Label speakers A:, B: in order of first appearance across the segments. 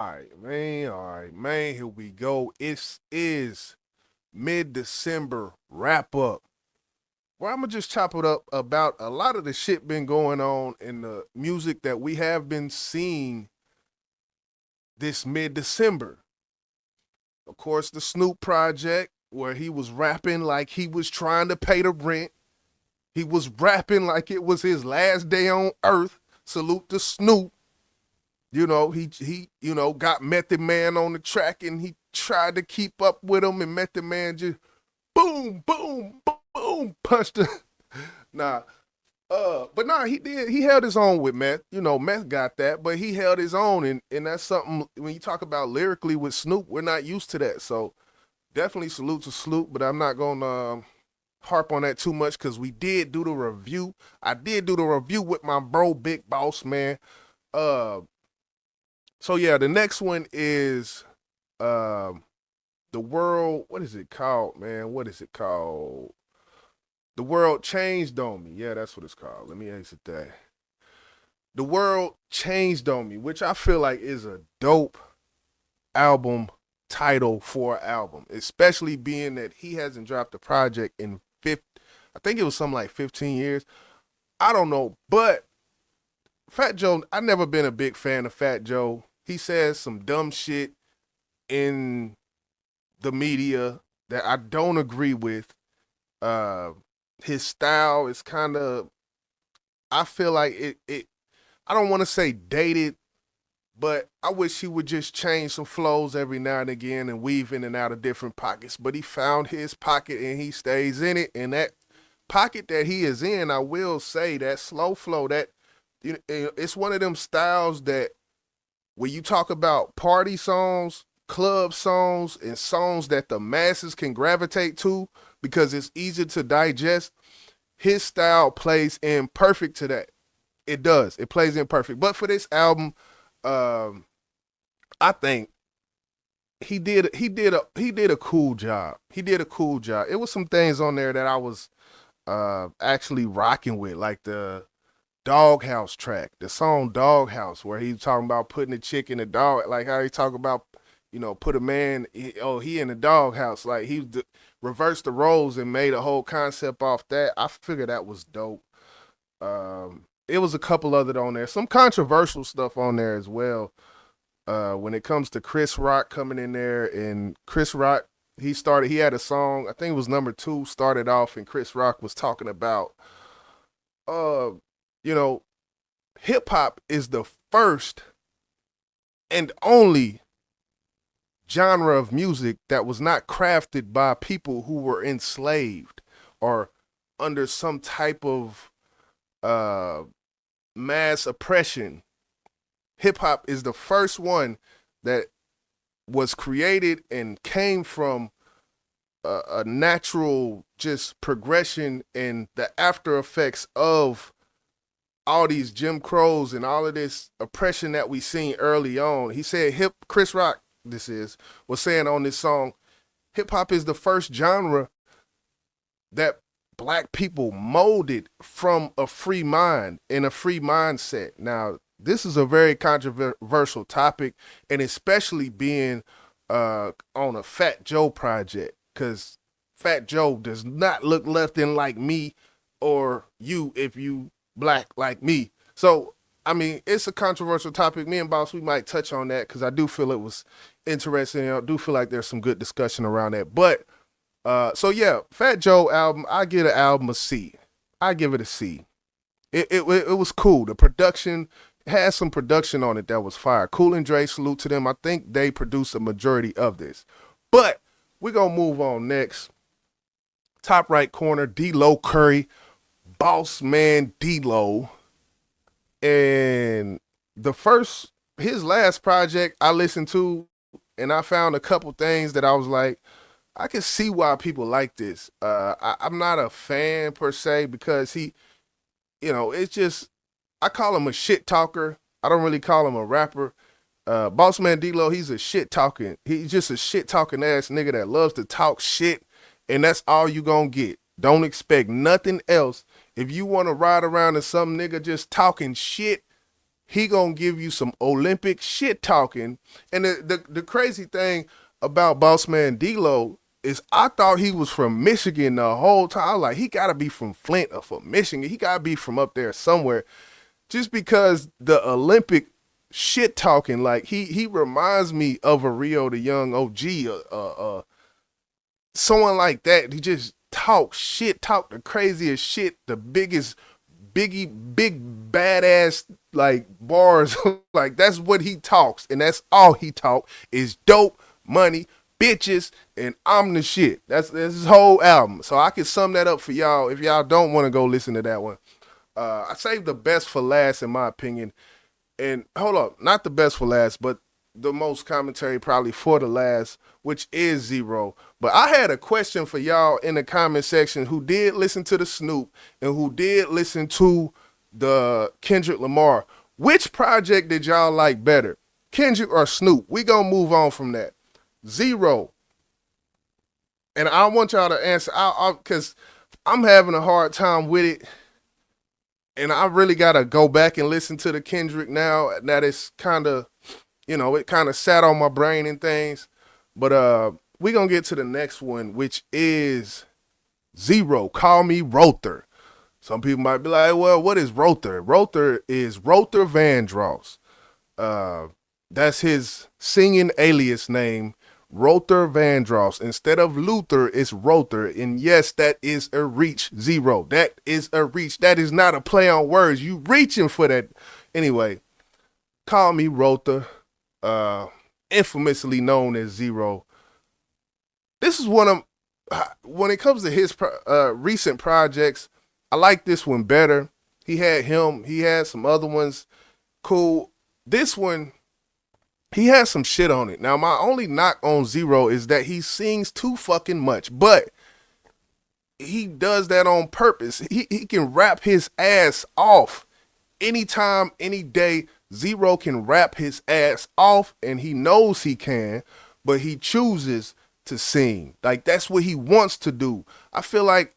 A: All right, man. Here we go. It is mid-December wrap up. Where I'm gonna just chop it up about a lot of the shit been going on in the music that we have been seeing this mid-December. Of course, the Snoop project where he was rapping like he was trying to pay the rent. He was rapping like it was his last day on earth. Salute to Snoop. He got Method Man on the track and he tried to keep up with him and Method Man just boom, boom, boom, punched the nah. But nah, he did. He held his own with Meth. Meth got that, but he held his own, and that's something when you talk about lyrically with Snoop, we're not used to that. So definitely salute to Snoop, but I'm not gonna harp on that too much because we did do the review. I did do the review with my bro, Big Boss Man. Uh, so yeah, the next one is um the world. What is it called, man? What is it called? The world changed on me. Yeah, that's what it's called. Let me exit that. The world changed on me, which I feel like is a dope album title for an album, especially being that he hasn't dropped a project in I think it was something like 15 years. I don't know, but Fat Joe, I never been a big fan of Fat Joe. He says some dumb shit in the media that I don't agree with. Uh, his style is kind of, I feel like it. I don't want to say dated, but I wish he would just change some flows every now and again and weave in and out of different pockets. But he found his pocket and he stays in it. And that pocket that he is in, I will say that slow flow, it's one of them styles that when you talk about party songs, club songs, and songs that the masses can gravitate to because it's easy to digest, his style plays in perfect to that. It does. It plays in perfect. But for this album, um, I think he did a cool job. He did a cool job. It was some things on there that I was actually rocking with, like the Doghouse track, the song Doghouse, where he's talking about putting the chick in the dog, like how he talk about, put a man, he in the doghouse, like reversed the roles and made a whole concept off that. I figured that was dope. It was a couple other on there, some controversial stuff on there as well. When it comes to Chris Rock coming in there, and Chris Rock, he had a song, I think it was number two, started off, and Chris Rock was talking about, uh, you know, hip hop is the first and only genre of music that was not crafted by people who were enslaved or under some type of uh, mass oppression. Hip hop is the first one that was created and came from a natural just progression and the after effects of all these Jim Crows and all of this oppression that we seen early on. He said Chris Rock, was saying on this song, hip hop is the first genre that black people molded from a free mind and a free mindset. Now, this is a very controversial topic, and especially being on a Fat Joe project, because Fat Joe does not look nothing like me or you if you black like me. So, I mean, it's a controversial topic. Me and Boss, we might touch on that because I do feel it was interesting. I do feel like there's some good discussion around that. But so yeah, Fat Joe album, I give the album a C. I give it a C. It was cool. The production had some production on it that was fire. Cool and Dre, salute to them. I think they produced a majority of this. But we're gonna move on next. Top right corner, D-Lo Curry, Boss Man D-Lo. And his last project I listened to, and I found a couple things that I was like, I can see why people like this. I'm not a fan per se because it's just, I call him a shit talker. I don't really call him a rapper. Boss Man D-Lo, he's a shit talking. He's just a shit talking ass nigga that loves to talk shit, and that's all you gonna get. Don't expect nothing else. If you want to ride around to some nigga just talking shit, he gonna give you some Olympic shit talking. And the crazy thing about Boss Man D-Lo is I thought he was from Michigan the whole time. I was like, he gotta be from Flint or from Michigan. He gotta be from up there somewhere. Just because the Olympic shit talking, like he reminds me of a Rio the Young OG, someone like that. He just talk shit, talk the craziest shit, the biggest big badass like bars. Like that's what he talks, and that's all he talk is dope, money, bitches, and I'm the shit. That's his whole album. So I can sum that up for y'all if y'all don't want to go listen to that one. I saved the best for last, in my opinion. And hold up, not the best for last, but the most commentary probably for the last, which is Zero. But I had a question for y'all in the comment section who did listen to the Snoop and who did listen to the Kendrick Lamar. Which project did y'all like better, Kendrick or Snoop? We gonna move on from that. Zero. And I want y'all to answer, because I'm having a hard time with it, and I really gotta go back and listen to the Kendrick now that it's kind of, it kind of sat on my brain and things. But we gonna get to the next one, which is Zero. Call me Rother. Some people might be like, well, what is Rother? Rother is Rother Vandross. That's his singing alias name, Rother Vandross. Instead of Luther, it's Rother. And yes, that is a reach, Zero. That is a reach. That is not a play on words. You reaching for that. Anyway, call me Rother, infamously known as Zero. This is one of, when it comes to his recent projects, I like this one better. He had some other ones, cool. This one, he has some shit on it. Now, my only knock on Zero is that he sings too fucking much, but he does that on purpose. He can rap his ass off anytime, any day. Zero can rap his ass off, and he knows he can, but he chooses to sing. Like, that's what he wants to do. I feel like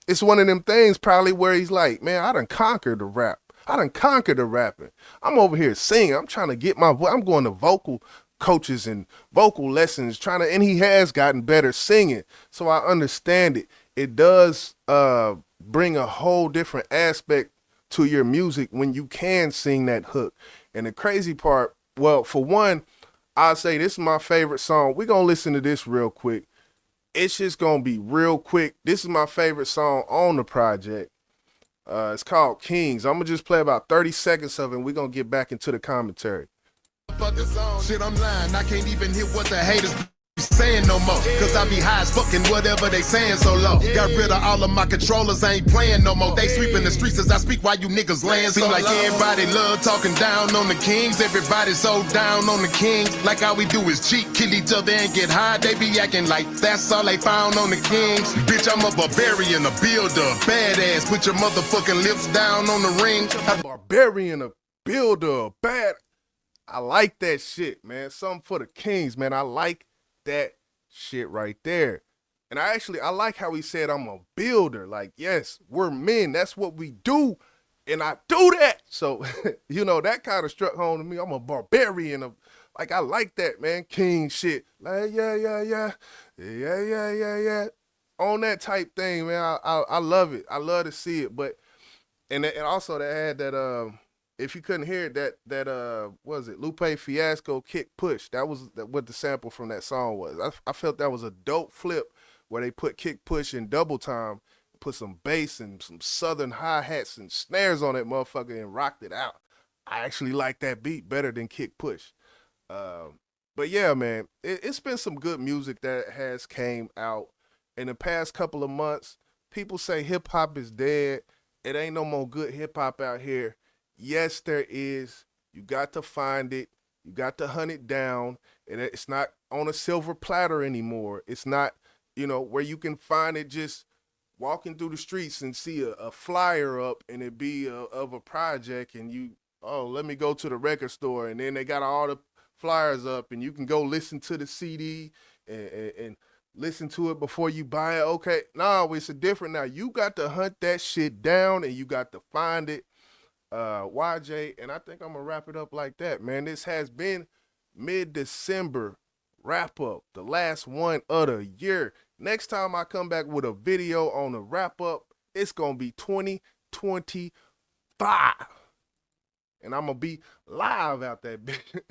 A: it's one of them things probably where he's like, man, I done conquered the rap. I done conquered the rapping. I'm over here singing. I'm trying to get my voice. I'm going to vocal coaches and vocal lessons, and he has gotten better singing. So I understand it. It does bring a whole different aspect to your music when you can sing that hook. And the crazy part, well, for one, I'll say this is my favorite song. We're going to listen to this real quick. It's just going to be real quick. This is my favorite song on the project. It's called Kings. I'm going to just play about 30 seconds of it, and we're going to get back into the commentary.
B: Shit, I'm lying. I can't even hear what the haters be saying no more. Cause I be high as fucking whatever they saying so low. Got rid of all of my controllers, I ain't playing no more. They sweeping the streets as I speak while you niggas laying so low. Seem like everybody love talking down on the kings. Everybody so down on the kings. Like all we do is cheat, kill each other and get high. They be acting like that's all they found on the kings. Bitch, I'm a barbarian, a builder, badass. Put your motherfucking lips down on the ring.
A: A barbarian, a builder, a bad. I like that shit, man. Something for the kings, man. I like that shit right there. And I like how he said I'm a builder. Like, yes, we're men. That's what we do. And I do that. So, that kind of struck home to me. I'm a barbarian. Like, I like that, man. King shit. Like, yeah. On that type thing, man. I love it. I love to see it. But, and also they had that, if you couldn't hear it, that what was it, Lupe Fiasco Kick Push. That was what the sample from that song was. I felt that was a dope flip where they put Kick Push in double time, put some bass and some southern hi-hats and snares on that motherfucker and rocked it out. I actually like that beat better than Kick Push. But yeah, man, it's been some good music that has came out in the past couple of months. People say hip-hop is dead. It ain't no more good hip-hop out here. Yes, there is. You got to find it. You got to hunt it down. And it's not on a silver platter anymore. It's not, where you can find it just walking through the streets and see a flyer up and it be of a project and let me go to the record store and then they got all the flyers up and you can go listen to the CD and listen to it before you buy it. Okay, no, it's a different now. You got to hunt that shit down and you got to find it. YJ, and I think I'm gonna wrap it up like that, man. This has been mid-December wrap up, the last one of the year. Next time I come back with a video on the wrap up, it's gonna be 2025, and I'm gonna be live out that bitch.